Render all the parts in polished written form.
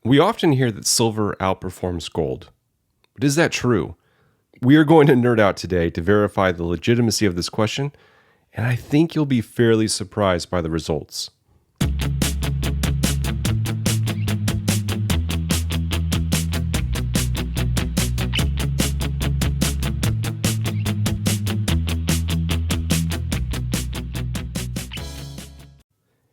We often hear that silver outperforms gold. But is that true? We are going to nerd out today to verify the legitimacy of this question, and I think you'll be fairly surprised by the results.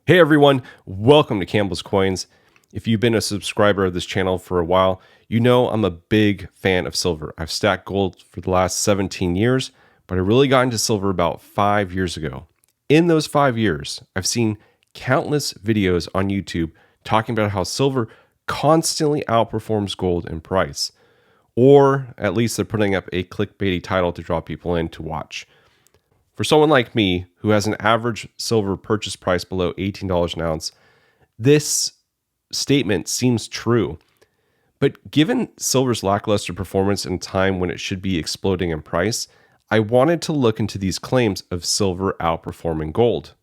Hey everyone, welcome to Campbell's Coins. If you've been a subscriber of this channel for a while, you know I'm a big fan of silver. I've stacked gold for the last 17 years, but I really got into silver about 5 years ago. In those 5 years, I've seen countless videos on YouTube talking about how silver constantly outperforms gold in price. Or at least they're putting up a clickbaity title to draw people in to watch. For someone like me, who has an average silver purchase price below $18 an ounce, this statement seems true. But given silver's lackluster performance in a time when it should be exploding in price, I wanted to look into these claims of silver outperforming gold.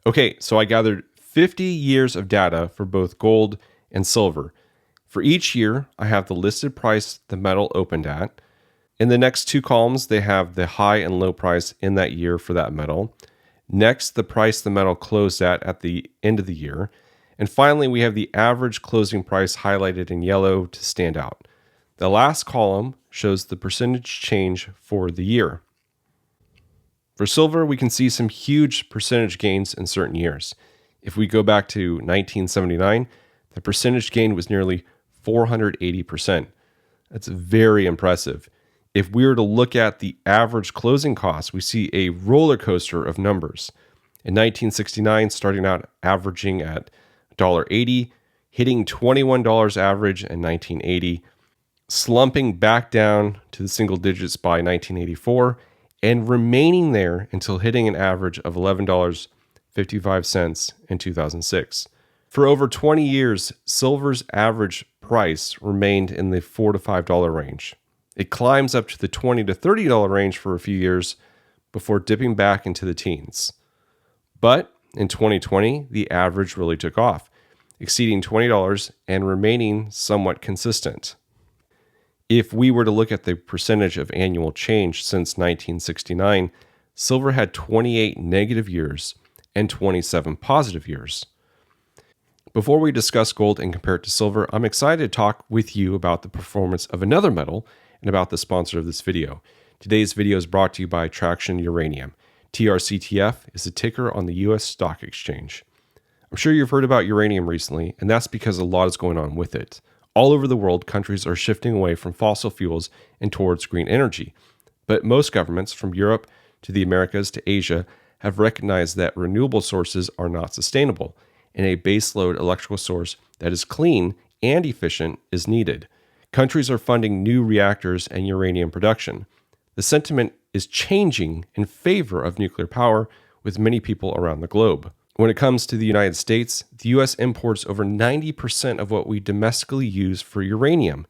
Okay, so I gathered 50 years of data for both gold and silver. For each year, I have the listed price the metal opened at. In the next two columns, they have the high and low price in that year for that metal. Next, the price the metal closed at the end of the year. And finally, we have the average closing price highlighted in yellow to stand out. The last column shows the percentage change for the year. For silver, we can see some huge percentage gains in certain years. If we go back to 1979, the percentage gain was nearly 480%. That's very impressive. If we were to look at the average closing cost, we see a roller coaster of numbers. In 1969, starting out averaging at $1.80, hitting $21 average in 1980, slumping back down to the single digits by 1984, and remaining there until hitting an average of $11.55 in 2006. For over 20 years, silver's average price remained in the $4 to $5 range. It climbs up to the $20 to $30 range for a few years before dipping back into the teens. But in 2020, the average really took off, exceeding $20 and remaining somewhat consistent. If we were to look at the percentage of annual change since 1969, silver had 28 negative years and 27 positive years. Before we discuss gold and compare it to silver, I'm excited to talk with you about the performance of another metal and about the sponsor of this video. Today's video is brought to you by Traction Uranium. TRCTF is the ticker on the US Stock Exchange. I'm sure you've heard about uranium recently, and that's because a lot is going on with it. All over the world, countries are shifting away from fossil fuels and towards green energy. But most governments, from Europe to the Americas to Asia, have recognized that renewable sources are not sustainable, and a baseload electrical source that is clean and efficient is needed. Countries are funding new reactors and uranium production. The sentiment is changing in favor of nuclear power with many people around the globe. When it comes to the United States, the U.S. imports over 90% of what we domestically use for uranium.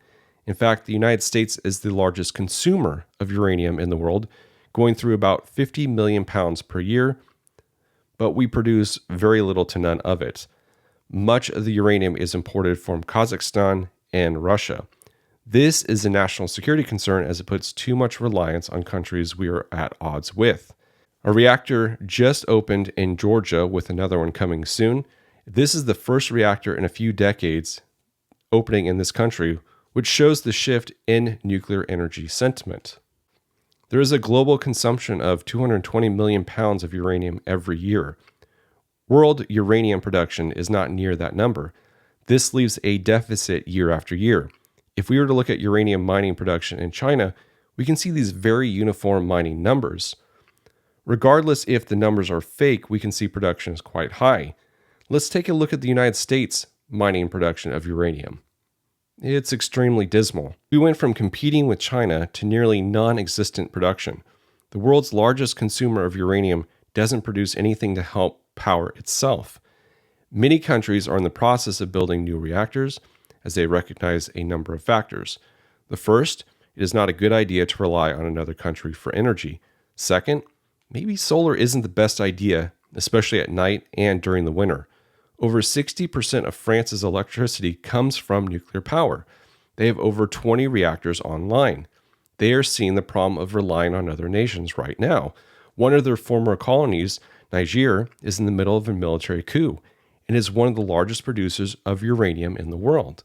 In fact, the United States is the largest consumer of uranium in the world, going through about 50 million pounds per year, but we produce very little to none of it. Much of the uranium is imported from Kazakhstan and Russia. This is a national security concern as it puts too much reliance on countries we are at odds with. A reactor just opened in Georgia with another one coming soon. This is the first reactor in a few decades opening in this country, which shows the shift in nuclear energy sentiment. There is a global consumption of 220 million pounds of uranium every year. World uranium production is not near that number. This leaves a deficit year after year. If we were to look at uranium mining production in China, we can see these very uniform mining numbers. Regardless if the numbers are fake, we can see production is quite high. Let's take a look at the United States mining production of uranium. It's extremely dismal. We went from competing with China to nearly non-existent production. The world's largest consumer of uranium doesn't produce anything to help power itself. Many countries are in the process of building new reactors as they recognize a number of factors. The first, it is not a good idea to rely on another country for energy. Second, maybe solar isn't the best idea, especially at night and during the winter. Over 60% of France's electricity comes from nuclear power. They have over 20 reactors online. They are seeing the problem of relying on other nations right now. One of their former colonies, Niger, is in the middle of a military coup and is one of the largest producers of uranium in the world.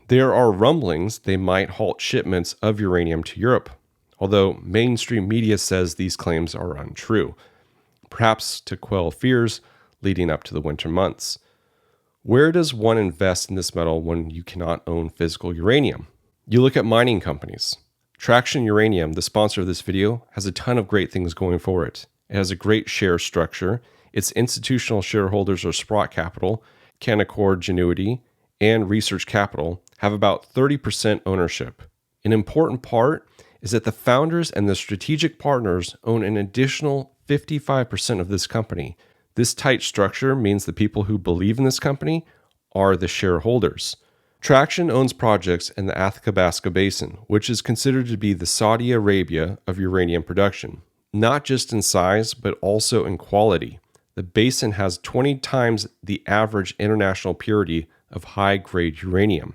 There are rumblings they might halt shipments of uranium to Europe, although mainstream media says these claims are untrue, perhaps to quell fears leading up to the winter months. Where does one invest in this metal when you cannot own physical uranium? You look at mining companies. Traction Uranium, the sponsor of this video, has a ton of great things going for it. It has a great share structure. Its institutional shareholders are Sprott Capital, Canaccord Genuity, and Research Capital have about 30% ownership. An important part is that the founders and the strategic partners own an additional 55% of this company. This tight structure means the people who believe in this company are the shareholders. Traction owns projects in the Athabasca Basin, which is considered to be the Saudi Arabia of uranium production, not just in size, but also in quality. The basin has 20 times the average international purity of high-grade uranium.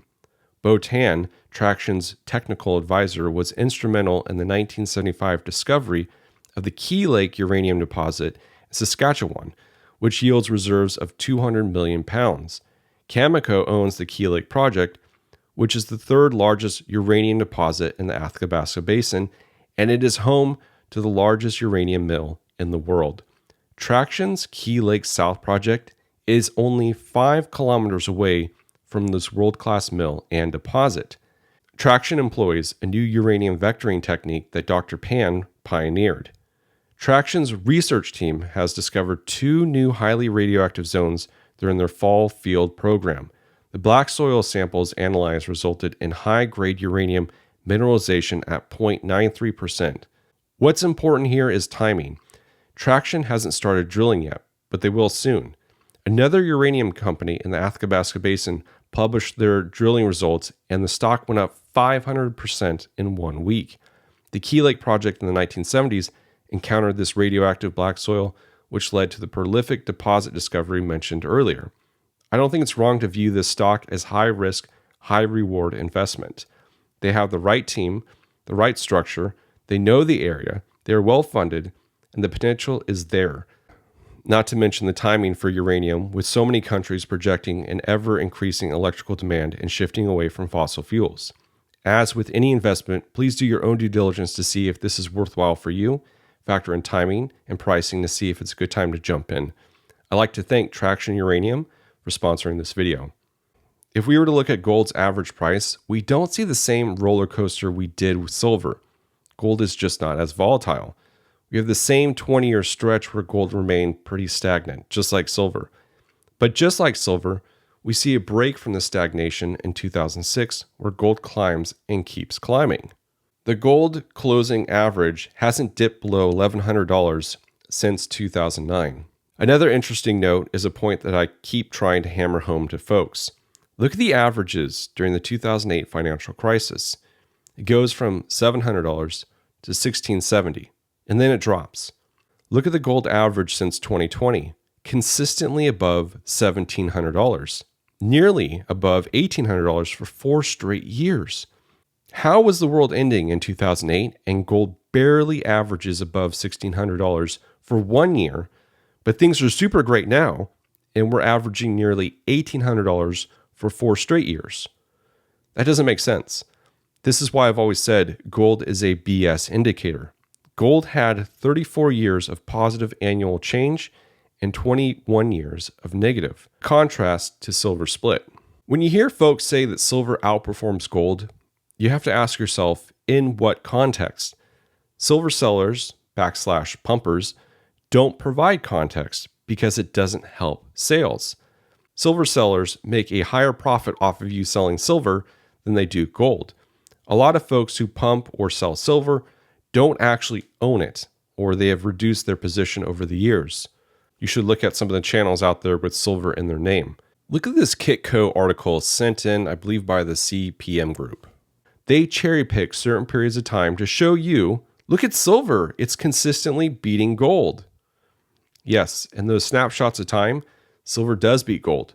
Botan, Traction's technical advisor, was instrumental in the 1975 discovery of the Key Lake uranium deposit in Saskatchewan, which yields reserves of 200 million pounds. Cameco owns the Key Lake project, which is the third largest uranium deposit in the Athabasca Basin, and it is home to the largest uranium mill in the world. Traction's Key Lake South project is only 5 kilometers away from this world-class mill and deposit. Traction employs a new uranium vectoring technique that Dr. Pan pioneered. Traction's research team has discovered 2 new highly radioactive zones during their fall field program. The black soil samples analyzed resulted in high-grade uranium mineralization at 0.93%. What's important here is timing. Traction hasn't started drilling yet, but they will soon. Another uranium company in the Athabasca Basin published their drilling results, and the stock went up 500% in 1 week. The Key Lake project in the 1970s encountered this radioactive black soil, which led to the prolific deposit discovery mentioned earlier. I don't think it's wrong to view this stock as high-risk, high-reward investment. They have the right team, the right structure, they know the area, they are well-funded, and the potential is there. Not to mention the timing for uranium, with so many countries projecting an ever-increasing electrical demand and shifting away from fossil fuels. As with any investment, please do your own due diligence to see if this is worthwhile for you. Factor in timing and pricing to see if it's a good time to jump in. I'd like to thank Traction Uranium for sponsoring this video. If we were to look at gold's average price, we don't see the same roller coaster we did with silver. Gold is just not as volatile. We have the same 20-year stretch where gold remained pretty stagnant, just like silver. But just like silver, we see a break from the stagnation in 2006 where gold climbs and keeps climbing. The gold closing average hasn't dipped below $1,100 since 2009. Another interesting note is a point that I keep trying to hammer home to folks. Look at the averages during the 2008 financial crisis. It goes from $700 to $1,670, and then it drops. Look at the gold average since 2020, consistently above $1,700, nearly above $1,800 for 4 straight years. How was the world ending in 2008 and gold barely averages above $1,600 for 1 year, but things are super great now and we're averaging nearly $1,800 for 4 straight years? That doesn't make sense. This is why I've always said gold is a BS indicator. Gold had 34 years of positive annual change and 21 years of negative. Contrast to silver split. When you hear folks say that silver outperforms gold, you have to ask yourself, in what context? Silver sellers / pumpers don't provide context because it doesn't help sales. Silver sellers make a higher profit off of you selling silver than they do gold. A lot of folks who pump or sell silver don't actually own it, or they have reduced their position over the years. You should look at some of the channels out there with silver in their name. Look at this Kitco article sent in, I believe, by the CPM group. They cherry pick certain periods of time to show you, look at silver, it's consistently beating gold. Yes, in those snapshots of time, silver does beat gold.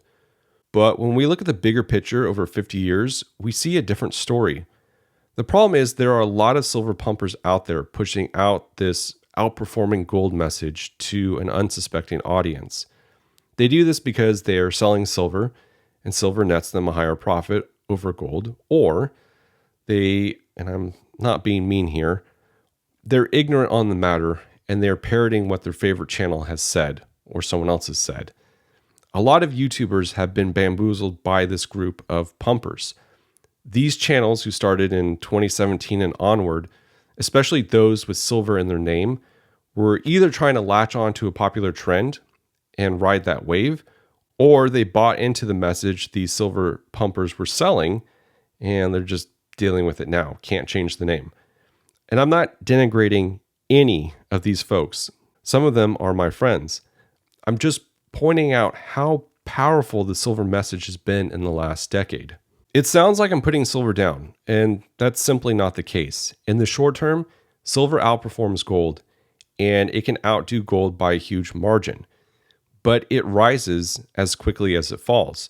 But when we look at the bigger picture over 50 years, we see a different story. The problem is there are a lot of silver pumpers out there pushing out this outperforming gold message to an unsuspecting audience. They do this because they are selling silver, and silver nets them a higher profit over gold, or they, and I'm not being mean here, they're ignorant on the matter and they're parroting what their favorite channel has said or someone else has said. A lot of YouTubers have been bamboozled by this group of pumpers. These channels who started in 2017 and onward, especially those with silver in their name, were either trying to latch on to a popular trend and ride that wave, or they bought into the message these silver pumpers were selling and they're just dealing with it now. Can't change the name. And I'm not denigrating any of these folks. Some of them are my friends. I'm just pointing out how powerful the silver message has been in the last decade. It sounds like I'm putting silver down, and that's simply not the case. In the short term, silver outperforms gold, and it can outdo gold by a huge margin. But it rises as quickly as it falls.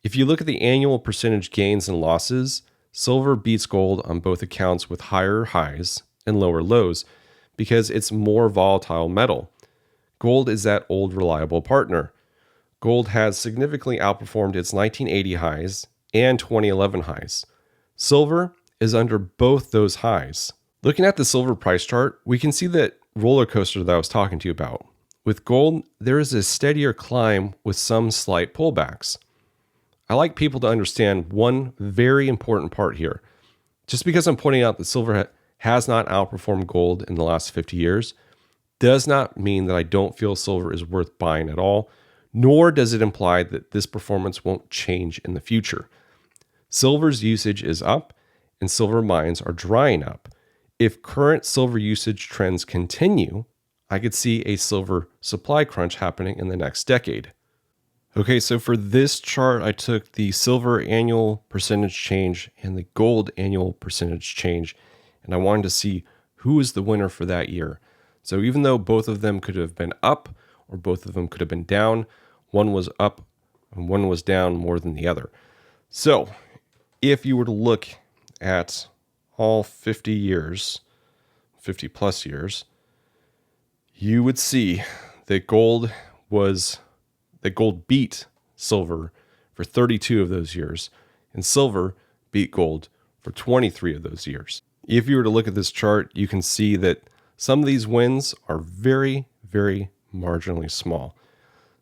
If you look at the annual percentage gains and losses, silver beats gold on both accounts with higher highs and lower lows because it's more volatile metal. Gold is that old reliable partner. Gold has significantly outperformed its 1980 highs and 2011 highs. Silver is under both those highs. Looking at the silver price chart, we can see that roller coaster that I was talking to you about. With gold, there is a steadier climb with some slight pullbacks. I like people to understand one very important part here. Just because I'm pointing out that silver has not outperformed gold in the last 50 years does not mean that I don't feel silver is worth buying at all, nor does it imply that this performance won't change in the future. Silver's usage is up, and silver mines are drying up. If current silver usage trends continue, I could see a silver supply crunch happening in the next decade. Okay, so for this chart, I took the silver annual percentage change and the gold annual percentage change, and I wanted to see who is the winner for that year. So even though both of them could have been up or both of them could have been down, one was up and one was down more than the other. So if you were to look at all 50 years, 50 plus years, you would see that gold beat silver for 32 of those years, and silver beat gold for 23 of those years. If you were to look at this chart, you can see that some of these wins are very, very marginally small.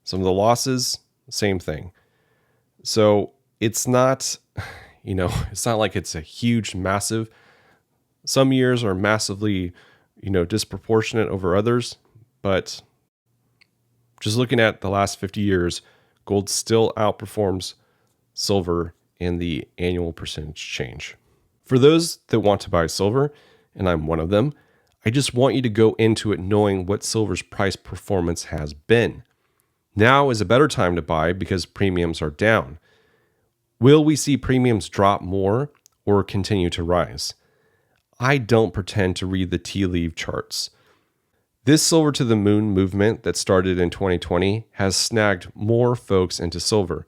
Some of the losses, same thing. So it's not, it's not like it's a huge, massive. Some years are massively, disproportionate over others, but just looking at the last 50 years, gold still outperforms silver in the annual percentage change. For those that want to buy silver, and I'm one of them, I just want you to go into it knowing what silver's price performance has been. Now is a better time to buy because premiums are down. Will we see premiums drop more or continue to rise? I don't pretend to read the tea leaf charts. This silver to the moon movement that started in 2020 has snagged more folks into silver.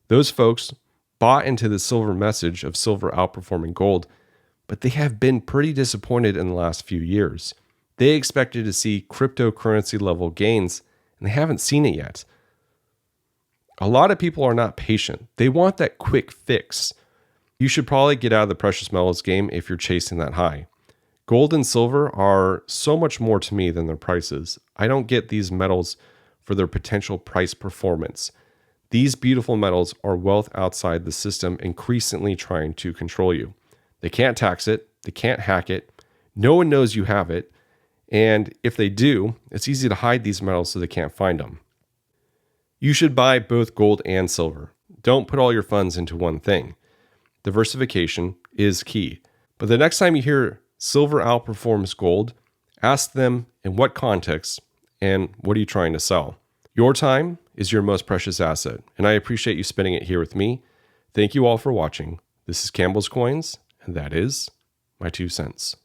Those folks bought into the silver message of silver outperforming gold, but they have been pretty disappointed in the last few years. They expected to see cryptocurrency level gains, and they haven't seen it yet. A lot of people are not patient. They want that quick fix. You should probably get out of the precious metals game if you're chasing that high. Gold and silver are so much more to me than their prices. I don't get these metals for their potential price performance. These beautiful metals are wealth outside the system increasingly trying to control you. They can't tax it. They can't hack it. No one knows you have it. And if they do, it's easy to hide these metals so they can't find them. You should buy both gold and silver. Don't put all your funds into one thing. Diversification is key. But the next time you hear silver outperforms gold, ask them in what context and what are you trying to sell. Your time is your most precious asset, and I appreciate you spending it here with me. Thank you all for watching. This is Campbell's Coins, and that is my 2 cents.